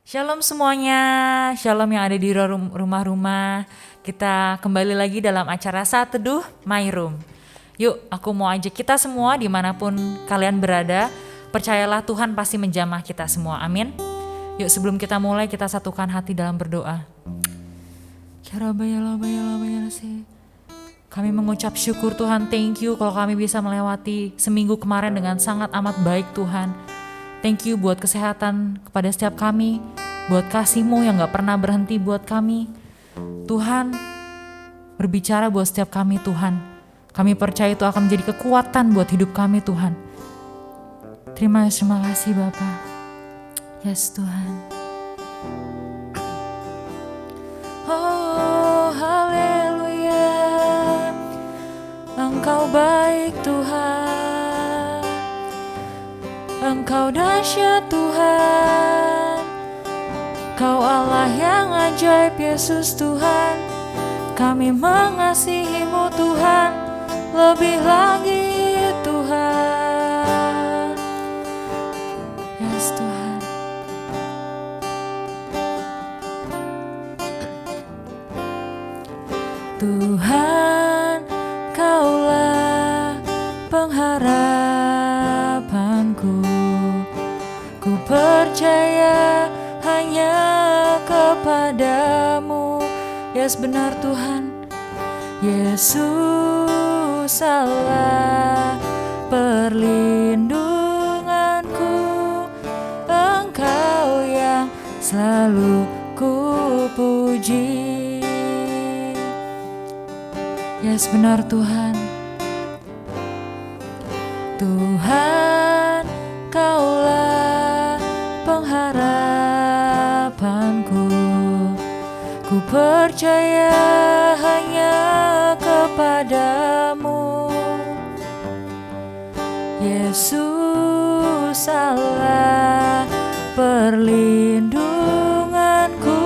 Shalom semuanya, shalom yang ada di rumah-rumah. Kita kembali lagi dalam acara Saat Teduh My Room. Yuk, aku mau ajak kita semua dimanapun kalian berada, percayalah Tuhan pasti menjamah kita semua, amin. Yuk sebelum kita mulai, kita satukan hati dalam berdoa. Kami mengucap syukur Tuhan, thank you kalau kami bisa melewati seminggu kemarin dengan sangat amat baik Tuhan. Thank you buat kesehatan kepada setiap kami, buat kasih-Mu yang gak pernah berhenti buat kami. Tuhan, berbicara buat setiap kami Tuhan. Kami percaya itu akan menjadi kekuatan buat hidup kami Tuhan. Terima kasih Bapa. Yes Tuhan. Oh haleluya, Engkau baik Tuhan, Engkau dahsyat Tuhan, Kau Allah yang ajaib Yesus Tuhan. Kami mengasihi-Mu Tuhan, lebih lagi Tuhan. Yes Tuhan. Tuhan, Kaulah pengharapanku. Ku percaya hanya kepadamu. Yes benar Tuhan. Yesus Allah perlindunganku, Engkau yang selalu ku puji. Yes benar Tuhan. Tuhan, Kaulah pengharapanku. Ku percaya hanya kepadamu. Yesus Allah perlindunganku,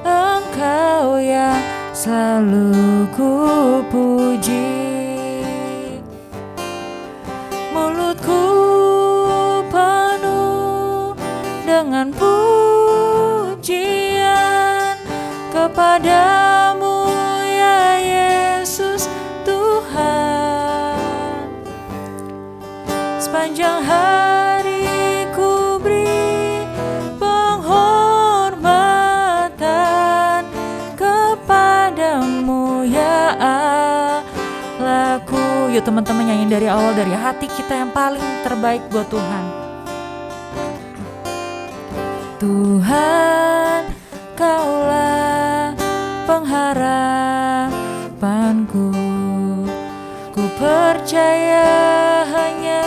Engkau yang selalu ku puji. Mulutku penuh dengan pujian kepadamu ya Yesus Tuhan. Sepanjang hari ku beri penghormatan kepadamu ya Allahku. Yuk teman-teman nyanyi dari awal, dari hati kita yang paling terbaik buat Tuhan. Tuhan, Kaulah pengharapanku. Ku percaya hanya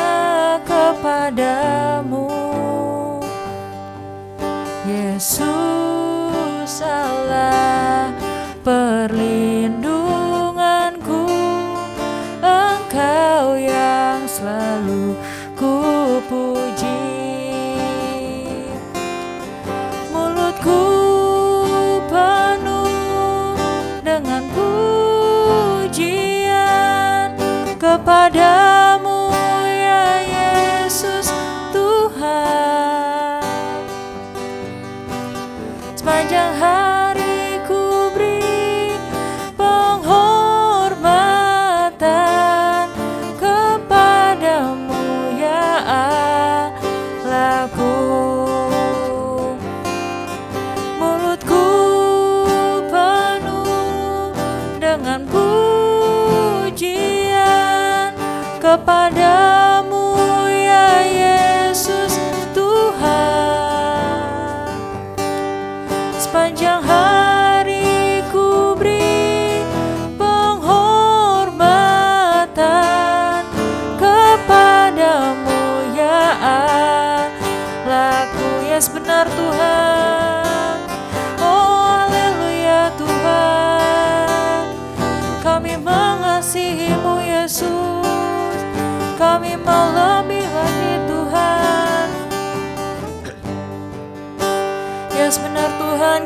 kepadamu. Yesus Allah perlindunganku, Engkau yang selalu ku puji. Mulutku penuh dengan pujian kepadamu ya Yesus Tuhan. Sepanjang hari ku beri penghormatan kepadamu ya Allahku. Mulutku penuh dengan pujian kepadamu ya Yesus Tuhan. Sepanjang hari ku beri penghormatan kepadamu ya Allahku. Yes benar Tuhan. Oh haleluya Tuhan. Kami mengasihi-Mu Yesus, kami mau lebih lagi Tuhan. Yes benar Tuhan.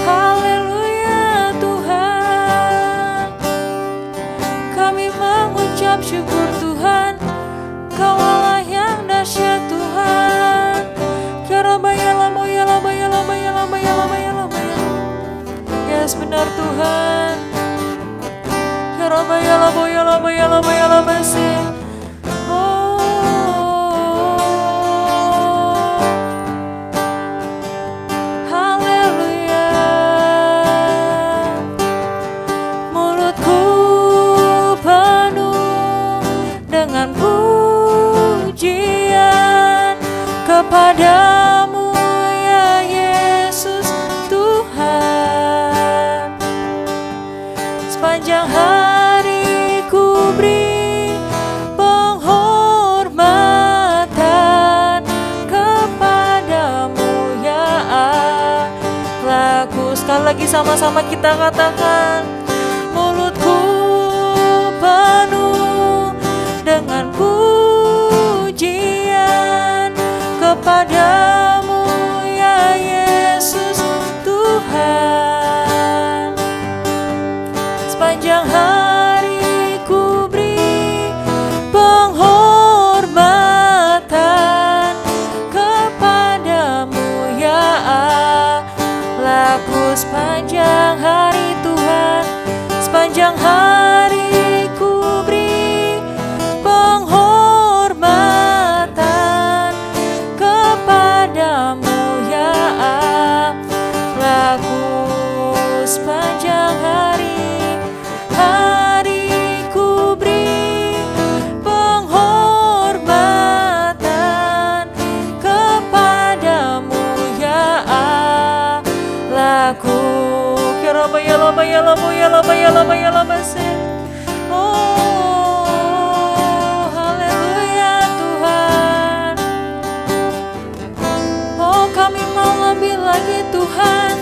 Haleluya. jelas benar Tuhan. Ya Rabba ya Rabba ya Rabba ya Rabba ya Rabba sih. Kepadamu ya Yesus Tuhan, sepanjang hari ku beri penghormatan kepadamu ya Allahku. Sekali lagi sama-sama kita katakan, mulutku penuh dengan pujian kepadamu ya Yesus Tuhan, sepanjang hari ku beri penghormatan kepadamu ya Allahku. Sepanjang hari Tuhan, sepanjang hari ku beri penghormatan kepadamu ya Allahku. Sepanjang hari ku beri penghormatan kepadamu ya Allahku. Ya Rabba ya Rabba ya Rabba ya Rabba ya Rabba ya Rabba sih. Oh haleluya Tuhan. Oh kami mau lebih lagi Tuhan,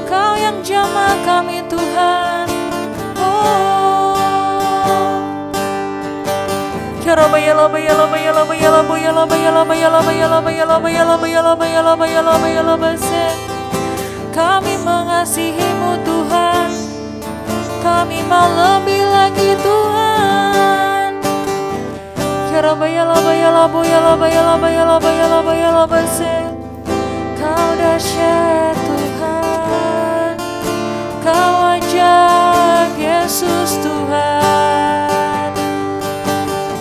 Kau yang jamah kami Tuhan. Oh ya Rabba ya Rabba ya Rabba ya Rabba ya Rabba ya Rabba ya Rabba ya Rabba ya Rabba ya Rabba ya Rabba ya Rabba ya Rabba ya Rabba ya Rabba sih. Kami mengasihi-Mu Tuhan, kami mau lebih lagi Tuhan. Ya Rabba ya Rabba ya Rabba ya Rabba ya Rabba ya Rabba ya Rabba ya Rabba sih. Kau dahsyat Tuhan, Kau ajaib Yesus Tuhan.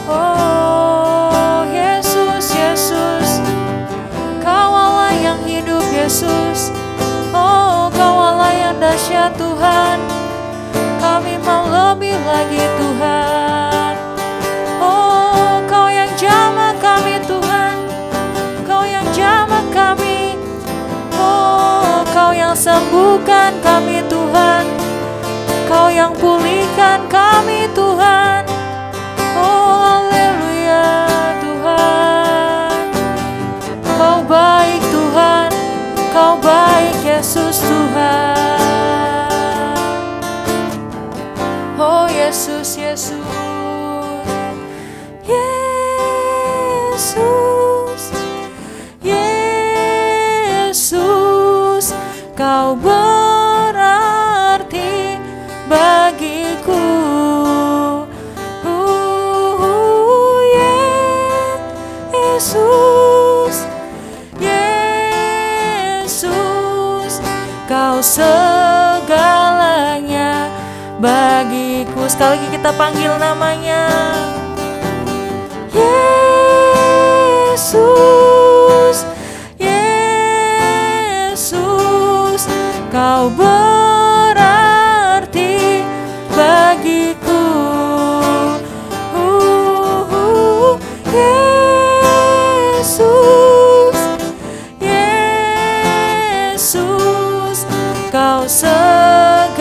Oh Yesus, Yesus, Kau Allah yang hidup Yesus. Oh Kau Allah yang dahsyat Tuhan, kami mau lebih lagi Tuhan. Oh Kau yang jamah kami Tuhan, Kau yang jamah kami. Oh Kau yang sembuhkan kami Tuhan, Kau yang pulihkan kami Tuhan. Oh haleluya Tuhan, Kau baik Tuhan, Kau baik Yesus Tuhan. Oh Yesus, Yesus, Yesus, Yesus, Kau berarti bagiku. Yesus, Yesus, Kau segalanya bagiku. Sekali lagi kita panggil namanya. Yesus, Yesus, Kau berarti bagiku. Yesus, Yesus, Kau segalanya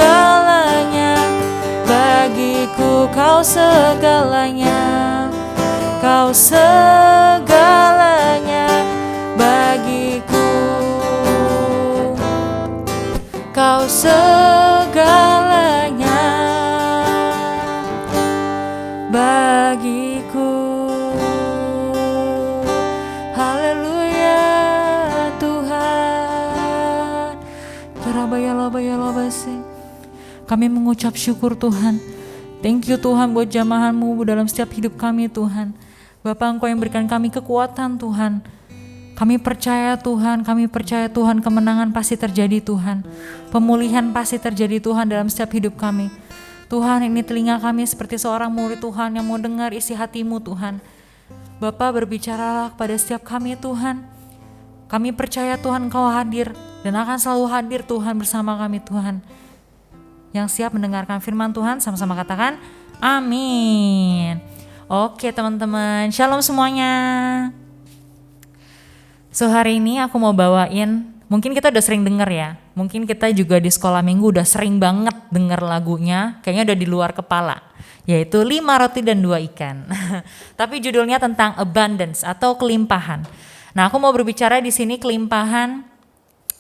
bagiku. Kau segalanya, Kau segalanya bagiku. Kau segalanya bagiku. Haleluya Tuhan. Kami mengucap syukur Tuhan. Thank you Tuhan buat jamahan-Mu dalam setiap hidup kami Tuhan. Bapa, Engkau yang berikan kami kekuatan Tuhan. Kami percaya Tuhan kemenangan pasti terjadi Tuhan. Pemulihan pasti terjadi Tuhan dalam setiap hidup kami. Tuhan, ini telinga kami seperti seorang murid Tuhan yang mau dengar isi hati-Mu Tuhan. Bapa, berbicaralah kepada setiap kami Tuhan. Kami percaya Tuhan Engkau hadir dan akan selalu hadir Tuhan bersama kami Tuhan. Yang siap mendengarkan firman Tuhan sama-sama katakan amin. Oke teman-teman, shalom semuanya. So hari ini aku mau bawain, mungkin kita udah sering denger ya, mungkin kita juga di sekolah minggu udah sering banget denger lagunya, kayaknya udah di luar kepala, yaitu 5 roti dan 2 ikan. Tapi judulnya tentang abundance atau kelimpahan. Nah aku mau berbicara di sini kelimpahan,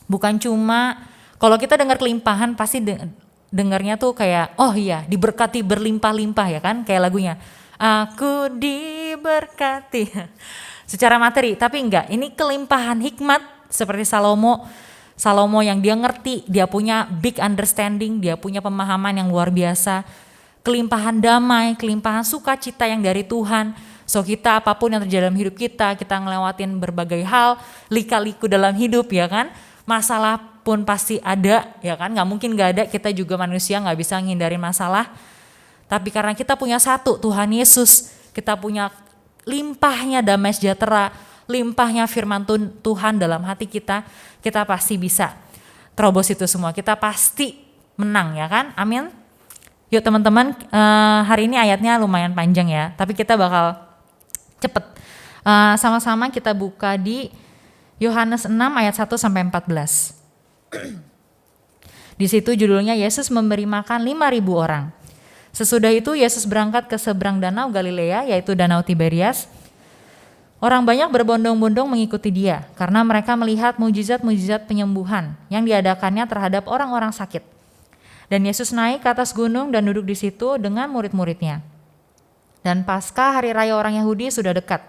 bukan cuma, kalau kita dengar kelimpahan pasti dengarnya tuh kayak, oh iya diberkati berlimpah-limpah ya kan, kayak lagunya, aku diberkati. Secara materi, tapi enggak, ini kelimpahan hikmat seperti Salomo yang dia ngerti, dia punya big understanding, dia punya pemahaman yang luar biasa, kelimpahan damai, kelimpahan sukacita yang dari Tuhan. So kita apapun yang terjadi dalam hidup kita ngelewatin berbagai hal, lika-liku dalam hidup ya kan, masalah pun pasti ada ya kan, gak mungkin gak ada, kita juga manusia gak bisa nghindarin masalah. Tapi karena kita punya satu, Tuhan Yesus, kita punya limpahnya damai sejahtera, limpahnya firman Tuhan dalam hati kita, kita pasti bisa terobos itu semua, kita pasti menang ya kan, amin. Yuk teman-teman, hari ini ayatnya lumayan panjang ya, tapi kita bakal cepet. Sama-sama kita buka di Yohanes 6 ayat 1 sampai 14. Di situ judulnya Yesus memberi makan 5.000 orang. Sesudah itu Yesus berangkat ke seberang danau Galilea, yaitu danau Tiberias. Orang banyak berbondong-bondong mengikuti dia karena mereka melihat mujizat-mujizat penyembuhan yang diadakannya terhadap orang-orang sakit. Dan Yesus naik ke atas gunung dan duduk di situ dengan murid-muridnya. Dan Paskah hari raya orang Yahudi sudah dekat.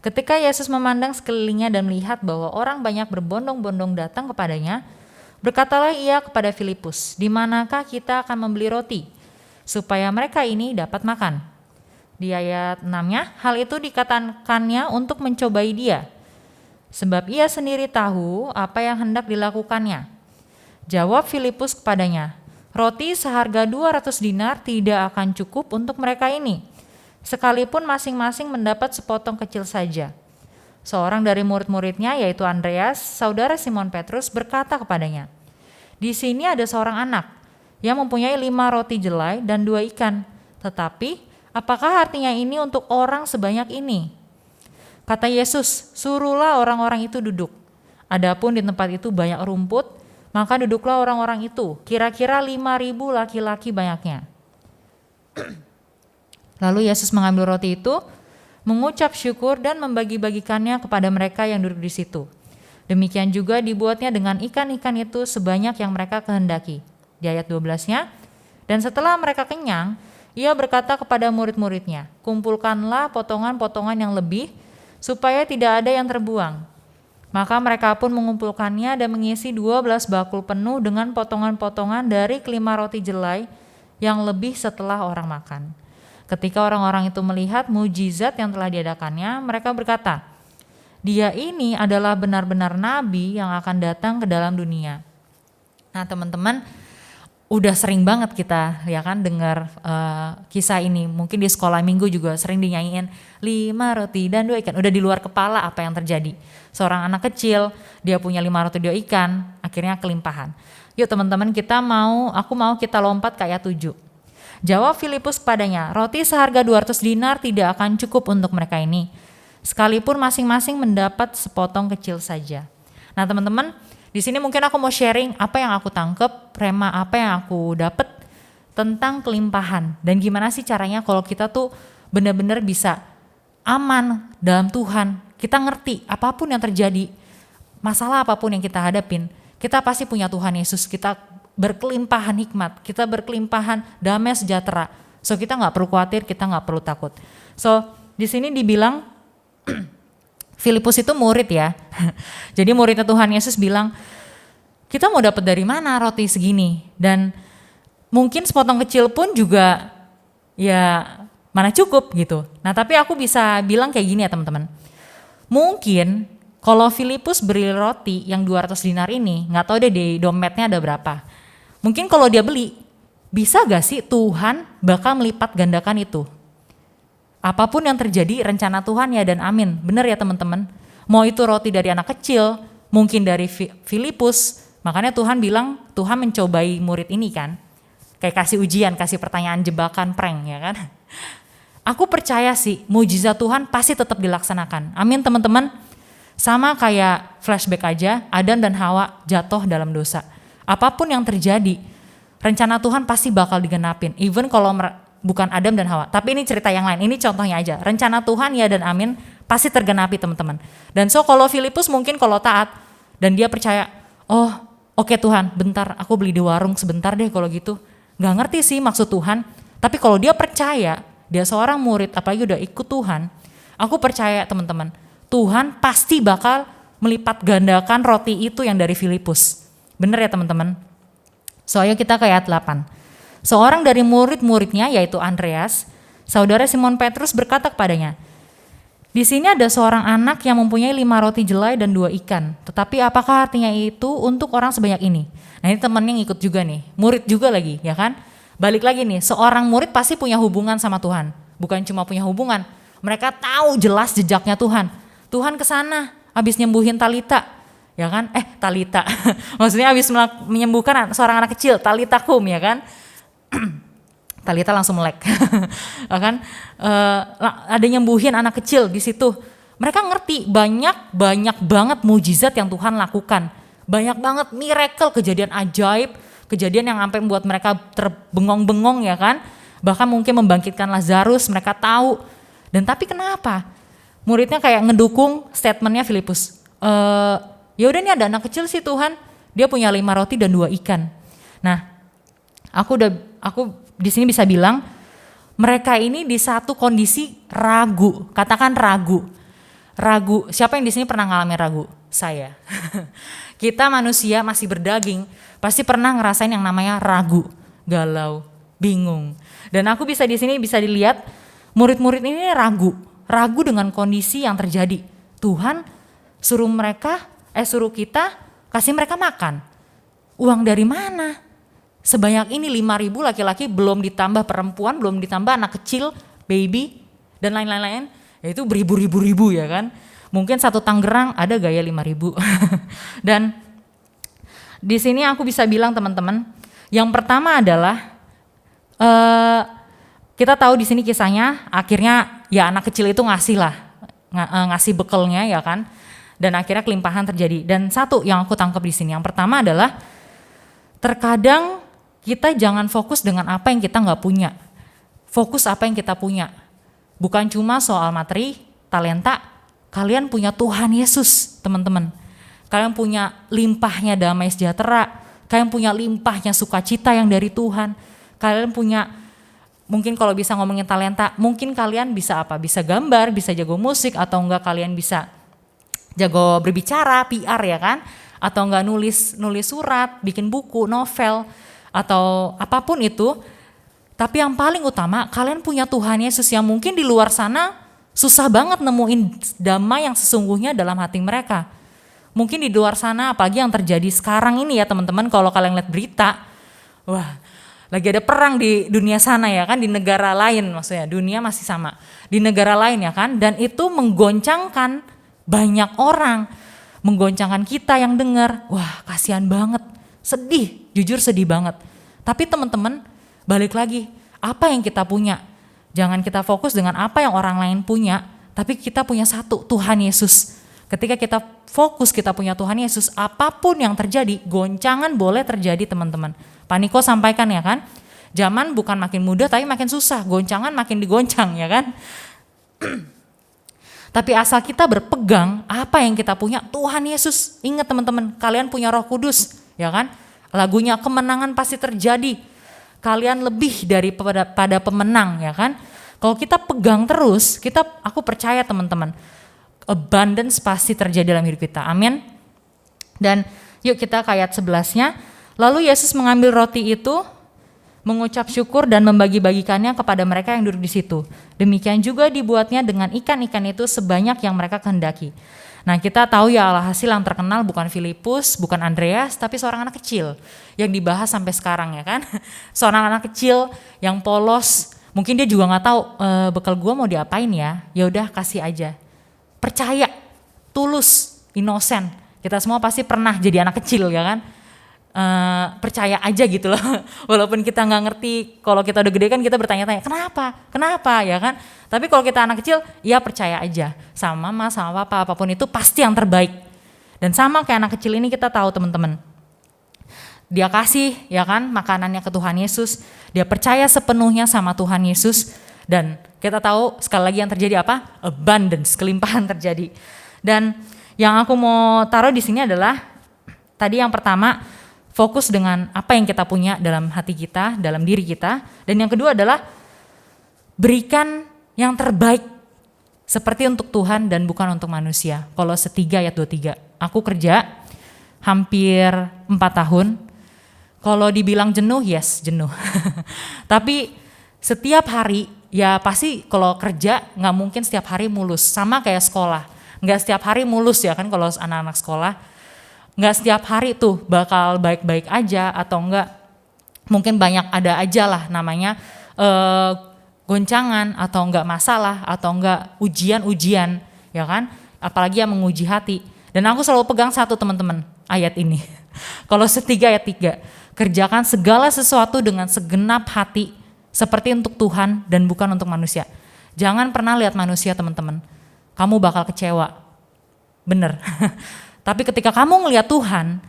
Ketika Yesus memandang sekelilingnya dan melihat bahwa orang banyak berbondong-bondong datang kepadanya, berkatalah ia kepada Filipus, "Di manakah kita akan membeli roti supaya mereka ini dapat makan?" Di ayat 6-nya, hal itu dikatakannya untuk mencobai dia, sebab ia sendiri tahu apa yang hendak dilakukannya. Jawab Filipus kepadanya, "Roti seharga 200 dinar tidak akan cukup untuk mereka ini, sekalipun masing-masing mendapat sepotong kecil saja." Seorang dari murid-muridnya, yaitu Andreas, saudara Simon Petrus, berkata kepadanya, "Di sini ada seorang anak yang mempunyai 5 roti jelai dan 2 ikan. Tetapi, apakah artinya ini untuk orang sebanyak ini?" Kata Yesus, "Suruhlah orang-orang itu duduk." Adapun di tempat itu banyak rumput, maka duduklah orang-orang itu, kira-kira 5.000 laki-laki banyaknya. Lalu Yesus mengambil roti itu, mengucap syukur dan membagi-bagikannya kepada mereka yang duduk di situ. Demikian juga dibuatnya dengan ikan-ikan itu sebanyak yang mereka kehendaki. Di ayat 12-nya, dan setelah mereka kenyang, ia berkata kepada murid-muridnya, "Kumpulkanlah potongan-potongan yang lebih, supaya tidak ada yang terbuang." Maka mereka pun mengumpulkannya dan mengisi 12 bakul penuh dengan potongan-potongan dari kelima roti jelai yang lebih setelah orang makan. Ketika orang-orang itu melihat mujizat yang telah diadakannya, mereka berkata, "Dia ini adalah benar-benar nabi yang akan datang ke dalam dunia." Nah teman-teman, udah sering banget kita ya kan dengar kisah ini. Mungkin di sekolah minggu juga sering dinyanyiin 5 roti dan 2 ikan. Udah di luar kepala apa yang terjadi. Seorang anak kecil, dia punya 5 roti 2 ikan, akhirnya kelimpahan. Yuk teman-teman, aku mau kita lompat ke ayat 7. Jawab Filipus kepadanya, "Roti seharga 200 dinar tidak akan cukup untuk mereka ini, sekalipun masing-masing mendapat sepotong kecil saja." Nah teman-teman, di sini mungkin aku mau sharing apa yang aku tangkep, rema apa yang aku dapet tentang kelimpahan. Dan gimana sih caranya kalau kita tuh benar-benar bisa aman dalam Tuhan. Kita ngerti apapun yang terjadi, masalah apapun yang kita hadapin, kita pasti punya Tuhan Yesus. Kita berkelimpahan hikmat, kita berkelimpahan damai sejahtera. So kita gak perlu khawatir, kita gak perlu takut. So di sini dibilang Filipus itu murid ya. Jadi muridnya Tuhan Yesus bilang, "Kita mau dapat dari mana roti segini?" Dan mungkin sepotong kecil pun juga ya mana cukup gitu. Nah tapi aku bisa bilang kayak gini ya teman-teman. Mungkin Kalau Filipus beli roti yang 200 dinar ini, nggak tahu deh di dompetnya ada berapa. Mungkin kalau dia beli, bisa gak sih Tuhan bakal melipat gandakan itu? Apapun yang terjadi, rencana Tuhan ya dan amin. Bener ya teman-teman? Mau itu roti dari anak kecil, mungkin dari Filipus. Makanya Tuhan bilang, Tuhan mencobai murid ini kan. Kayak kasih ujian, kasih pertanyaan jebakan, prank ya kan. Aku percaya sih mujizat Tuhan pasti tetap dilaksanakan. Amin teman-teman. Sama kayak flashback aja, Adam dan Hawa jatuh dalam dosa. Apapun yang terjadi, rencana Tuhan pasti bakal digenapin. Even kalau bukan Adam dan Hawa. Tapi ini cerita yang lain, ini contohnya aja. Rencana Tuhan ya dan amin pasti tergenapi teman-teman. Dan so kalau Filipus mungkin kalau taat dan dia percaya, oh oke Tuhan bentar aku beli di warung sebentar deh kalau gitu. Gak ngerti sih maksud Tuhan. Tapi kalau dia percaya, dia seorang murid apalagi udah ikut Tuhan. Aku percaya teman-teman, Tuhan pasti bakal melipat gandakan roti itu yang dari Filipus. Bener ya teman-teman? Soalnya kita ke ayat 8. Seorang dari murid-muridnya yaitu Andreas, saudara Simon Petrus berkata kepadanya, di sini ada seorang anak yang mempunyai 5 roti jelai dan 2 ikan. Tetapi apakah artinya itu untuk orang sebanyak ini? Nah ini temennya ngikut juga nih, murid juga lagi ya kan. Balik lagi nih, seorang murid pasti punya hubungan sama Tuhan. Bukan cuma punya hubungan, mereka tahu jelas jejaknya Tuhan. Tuhan kesana, habis nyembuhin Talita, ya kan? Talita, maksudnya habis menyembuhkan seorang anak kecil, Talitakum ya kan? Talita langsung melek, ya kan? Ada nyembuhin anak kecil di situ. Mereka ngerti banyak banget mujizat yang Tuhan lakukan, banyak banget miracle, kejadian ajaib, kejadian yang sampai membuat mereka terbengong-bengong ya kan? Bahkan mungkin membangkitkan Lazarus, mereka tahu. Dan tapi kenapa? Muridnya kayak ngedukung statementnya Filipus. Ya udah nih ada anak kecil sih Tuhan, dia punya 5 roti dan 2 ikan. Nah, aku di sini bisa bilang mereka ini di satu kondisi ragu. Katakan ragu. Ragu. Siapa yang di sini pernah ngalamin ragu? Saya. Kita manusia masih berdaging, pasti pernah ngerasain yang namanya ragu, galau, bingung. Dan aku bisa di sini bisa dilihat murid-murid ini ragu dengan kondisi yang terjadi. Tuhan suruh kita kasih mereka makan. Uang dari mana? Sebanyak ini 5.000 laki-laki, belum ditambah perempuan, belum ditambah anak kecil, baby, dan lain-lain. Ya itu beribu-ribu ya kan. Mungkin satu Tangerang ada gaya 5.000. Dan di sini aku bisa bilang teman-teman, yang pertama adalah kita tahu di sini kisahnya akhirnya ya anak kecil itu ngasih bekalnya ya kan. Dan akhirnya kelimpahan terjadi. Dan satu yang aku tangkap di sini, yang pertama adalah terkadang kita jangan fokus dengan apa yang kita nggak punya. Fokus apa yang kita punya. Bukan cuma soal materi, talenta. Kalian punya Tuhan Yesus, teman-teman. Kalian punya limpahnya damai sejahtera. Kalian punya limpahnya sukacita yang dari Tuhan. Kalian punya, mungkin kalau bisa ngomongin talenta, mungkin kalian bisa apa? Bisa gambar, bisa jago musik, atau enggak kalian bisa jago berbicara, PR ya kan? Atau enggak nulis surat, bikin buku, novel, atau apapun itu. Tapi yang paling utama, kalian punya Tuhan Yesus yang mungkin di luar sana susah banget nemuin damai yang sesungguhnya dalam hati mereka. Mungkin di luar sana, apalagi yang terjadi sekarang ini ya teman-teman, kalau kalian lihat berita, wah lagi ada perang di dunia sana ya kan, di negara lain maksudnya, dunia masih sama, di negara lain ya kan, dan itu menggoncangkan banyak orang, menggoncangkan kita yang dengar, wah kasihan banget, sedih, jujur sedih banget. Tapi teman-teman, balik lagi, apa yang kita punya? Jangan kita fokus dengan apa yang orang lain punya, tapi kita punya satu, Tuhan Yesus. Ketika kita fokus kita punya Tuhan Yesus, apapun yang terjadi, goncangan boleh terjadi teman-teman. Pak Niko sampaikan ya kan, zaman bukan makin mudah tapi makin susah, goncangan makin digoncang ya kan. Tapi asal kita berpegang apa yang kita punya, Tuhan Yesus. Ingat teman-teman, kalian punya Roh Kudus ya kan. Lagunya kemenangan pasti terjadi. Kalian lebih daripada pemenang ya kan. Kalau kita pegang terus, aku percaya teman-teman, abundance pasti terjadi dalam hidup kita. Amin. Dan yuk kita ke ayat 11-nya. Lalu Yesus mengambil roti itu, mengucap syukur dan membagi-bagikannya kepada mereka yang duduk di situ. Demikian juga dibuatnya dengan ikan-ikan itu sebanyak yang mereka kehendaki. Nah kita tahu ya alhasil yang terkenal bukan Filipus, bukan Andreas, tapi seorang anak kecil yang dibahas sampai sekarang ya kan. Seorang anak kecil yang polos, mungkin dia juga nggak tahu bekal gue mau diapain ya. Ya udah kasih aja, percaya, tulus, inosen. Kita semua pasti pernah jadi anak kecil ya kan. Percaya aja gitu loh. Walaupun kita nggak ngerti, kalau kita udah gede kan kita bertanya-tanya kenapa ya kan. Tapi kalau kita anak kecil ya percaya aja sama mama sama papa, apapun itu pasti yang terbaik. Dan sama kayak anak kecil ini kita tahu teman-teman, dia kasih ya kan makanannya ke Tuhan Yesus, dia percaya sepenuhnya sama Tuhan Yesus, dan kita tahu sekali lagi yang terjadi apa? Abundance, kelimpahan terjadi. Dan yang aku mau taruh di sini adalah tadi yang pertama, fokus dengan apa yang kita punya dalam hati kita, dalam diri kita. Dan yang kedua adalah berikan yang terbaik seperti untuk Tuhan dan bukan untuk manusia. Kolose 3 ayat 23. Aku kerja hampir 4 tahun. Kalau dibilang jenuh, yes jenuh. Tapi setiap hari, ya pasti kalau kerja nggak mungkin setiap hari mulus. Sama kayak sekolah, nggak setiap hari mulus ya kan kalau anak-anak sekolah. Nggak setiap hari tuh bakal baik-baik aja atau enggak, mungkin banyak ada aja lah namanya goncangan atau enggak masalah atau enggak ujian-ujian ya kan, apalagi yang menguji hati. Dan aku selalu pegang satu teman-teman ayat ini. Kolose 3 ayat 3, kerjakan segala sesuatu dengan segenap hati seperti untuk Tuhan dan bukan untuk manusia. Jangan pernah lihat manusia teman-teman, kamu bakal kecewa, bener. Tapi ketika kamu ngelihat Tuhan,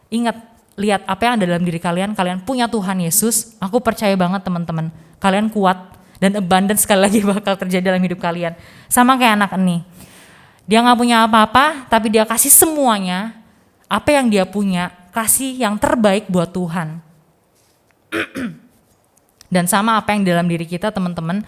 ingat, lihat apa yang ada dalam diri kalian, kalian punya Tuhan Yesus, aku percaya banget teman-teman, kalian kuat dan abundance sekali lagi bakal terjadi dalam hidup kalian. Sama kayak anak ini, dia gak punya apa-apa, tapi dia kasih semuanya, apa yang dia punya, kasih yang terbaik buat Tuhan. Dan sama apa yang dalam diri kita teman-teman,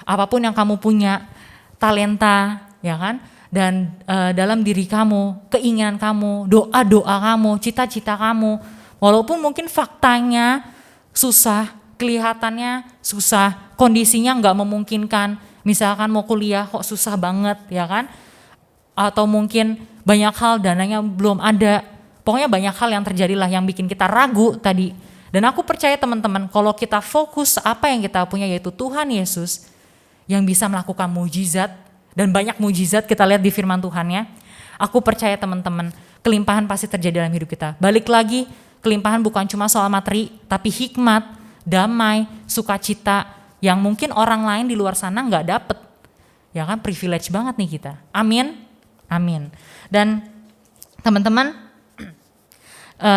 apapun yang kamu punya, talenta, ya kan, dan dalam diri kamu, keinginan kamu, doa-doa kamu, cita-cita kamu, walaupun mungkin faktanya susah, kelihatannya susah, kondisinya nggak memungkinkan, misalkan mau kuliah kok susah banget ya kan, atau mungkin banyak hal dananya belum ada, pokoknya banyak hal yang terjadilah yang bikin kita ragu tadi. Dan aku percaya teman-teman, kalau kita fokus apa yang kita punya yaitu Tuhan Yesus yang bisa melakukan mujizat. Dan banyak mujizat kita lihat di firman Tuhan-Nya. Aku percaya teman-teman, kelimpahan pasti terjadi dalam hidup kita. Balik lagi, kelimpahan bukan cuma soal materi, tapi hikmat, damai, sukacita yang mungkin orang lain di luar sana nggak dapet. Ya kan, privilege banget nih kita. Amin, amin. Dan teman-teman,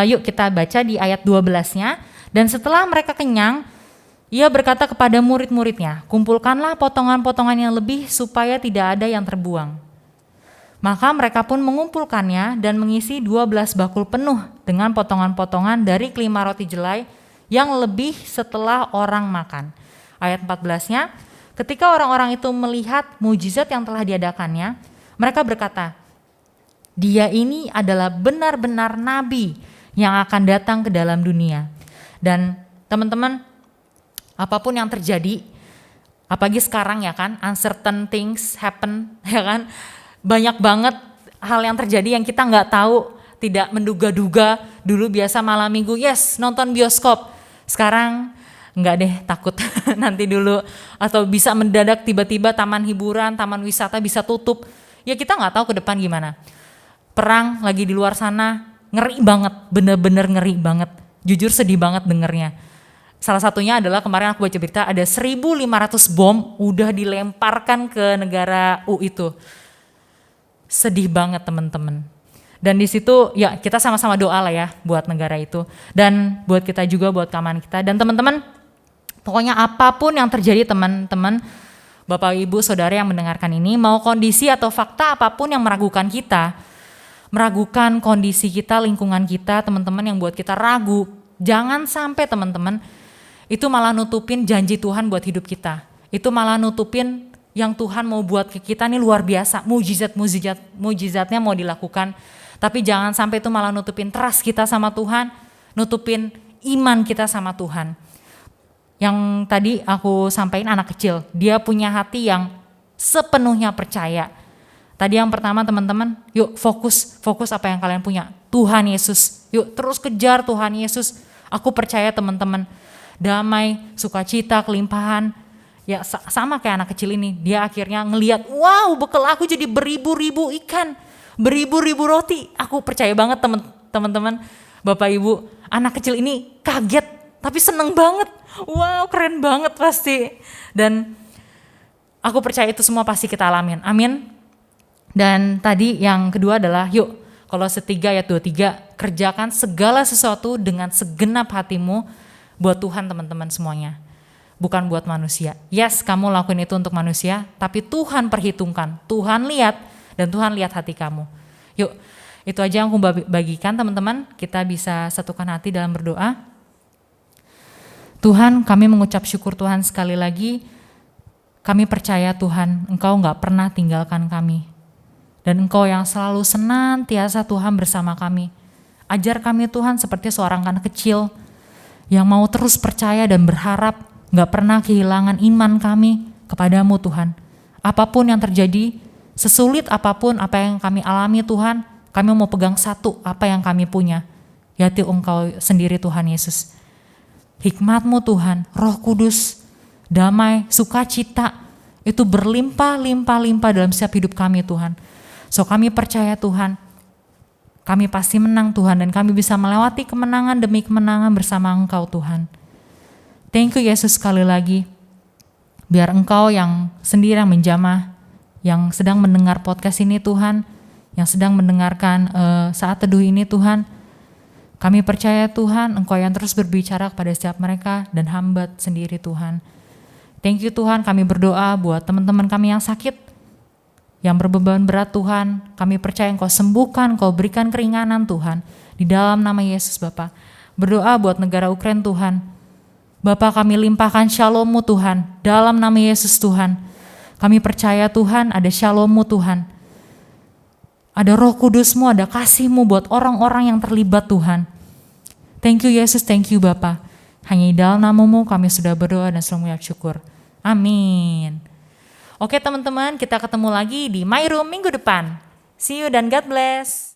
yuk kita baca di ayat 12-nya. Dan setelah mereka kenyang, ia berkata kepada murid-muridnya, kumpulkanlah potongan-potongan yang lebih supaya tidak ada yang terbuang. Maka mereka pun mengumpulkannya dan mengisi 12 bakul penuh dengan potongan-potongan dari kelima roti jelai yang lebih setelah orang makan. Ayat 14-nya, ketika orang-orang itu melihat mujizat yang telah diadakannya, mereka berkata, dia ini adalah benar-benar nabi yang akan datang ke dalam dunia. Dan teman-teman, apapun yang terjadi, apalagi sekarang ya kan, uncertain things happen ya kan, banyak banget hal yang terjadi yang kita nggak tahu, tidak menduga-duga. Dulu biasa malam minggu, yes nonton bioskop, sekarang nggak deh, takut nanti dulu, atau bisa mendadak tiba-tiba taman hiburan, taman wisata bisa tutup, ya kita nggak tahu ke depan gimana. Perang lagi di luar sana, ngeri banget, bener-bener ngeri banget, jujur sedih banget dengernya. Salah satunya adalah kemarin aku baca berita ada 1.500 bom udah dilemparkan ke negara U itu. Sedih banget teman-teman. Dan di situ ya kita sama-sama doa lah ya buat negara itu. Dan buat kita juga, buat keamanan kita. Dan teman-teman, pokoknya apapun yang terjadi teman-teman, Bapak Ibu Saudara yang mendengarkan ini, mau kondisi atau fakta apapun yang meragukan kita, meragukan kondisi kita, lingkungan kita, teman-teman yang buat kita ragu, jangan sampai teman-teman itu malah nutupin janji Tuhan buat hidup kita. Itu malah nutupin yang Tuhan mau buat ke kita nih luar biasa. Mujizatnya mau dilakukan. Tapi jangan sampai itu malah nutupin trust kita sama Tuhan. Nutupin iman kita sama Tuhan. Yang tadi aku sampaikan anak kecil. Dia punya hati yang sepenuhnya percaya. Tadi yang pertama teman-teman, yuk fokus apa yang kalian punya. Tuhan Yesus, yuk terus kejar Tuhan Yesus. Aku percaya teman-teman, damai, sukacita, kelimpahan, ya sama kayak anak kecil ini. Dia akhirnya ngelihat, wow bekal aku jadi beribu-ribu ikan, beribu-ribu roti. Aku percaya banget teman-teman, Bapak Ibu, anak kecil ini kaget tapi seneng banget. Wow keren banget pasti. Dan aku percaya itu semua pasti kita alamin, amin. Dan tadi yang kedua adalah yuk Kolose 3 ayat 23, kerjakan segala sesuatu dengan segenap hatimu buat Tuhan teman-teman semuanya. Bukan buat manusia. Yes, kamu lakuin itu untuk manusia, tapi Tuhan perhitungkan, Tuhan lihat, dan Tuhan lihat hati kamu. Yuk, itu aja yang aku bagikan teman-teman. Kita bisa satukan hati dalam berdoa. Tuhan, kami mengucap syukur Tuhan sekali lagi. Kami percaya Tuhan, Engkau gak pernah tinggalkan kami. Dan Engkau yang selalu senantiasa Tuhan bersama kami. Ajar kami Tuhan seperti seorang anak kecil yang mau terus percaya dan berharap, gak pernah kehilangan iman kami kepadamu Tuhan. Apapun yang terjadi, sesulit apapun apa yang kami alami Tuhan, kami mau pegang satu apa yang kami punya, yaitu Engkau sendiri Tuhan Yesus. Hikmat-Mu Tuhan, Roh Kudus, damai, sukacita, itu berlimpah-limpah-limpah dalam setiap hidup kami Tuhan. So kami percaya Tuhan, kami pasti menang Tuhan, dan kami bisa melewati kemenangan demi kemenangan bersama Engkau Tuhan. Thank you Yesus sekali lagi, biar Engkau yang sendiri yang menjamah, yang sedang mendengar podcast ini Tuhan, yang sedang mendengarkan saat teduh ini Tuhan, kami percaya Tuhan, Engkau yang terus berbicara kepada setiap mereka dan hamba sendiri Tuhan. Thank you Tuhan, kami berdoa buat teman-teman kami yang sakit, yang berbeban berat Tuhan, kami percaya Engkau sembuhkan, Engkau berikan keringanan Tuhan, di dalam nama Yesus Bapa. Berdoa buat negara Ukraina Tuhan, Bapa kami limpahkan shalom-Mu Tuhan, dalam nama Yesus Tuhan. Kami percaya Tuhan ada shalom-Mu Tuhan, ada Roh Kudus-Mu, ada kasih-Mu buat orang-orang yang terlibat Tuhan. Thank you Yesus, thank you Bapa. Hanya di dalam nama-Mu kami sudah berdoa dan selalu mengucap syukur. Amin. Oke teman-teman, kita ketemu lagi di My Room minggu depan. See you dan God bless.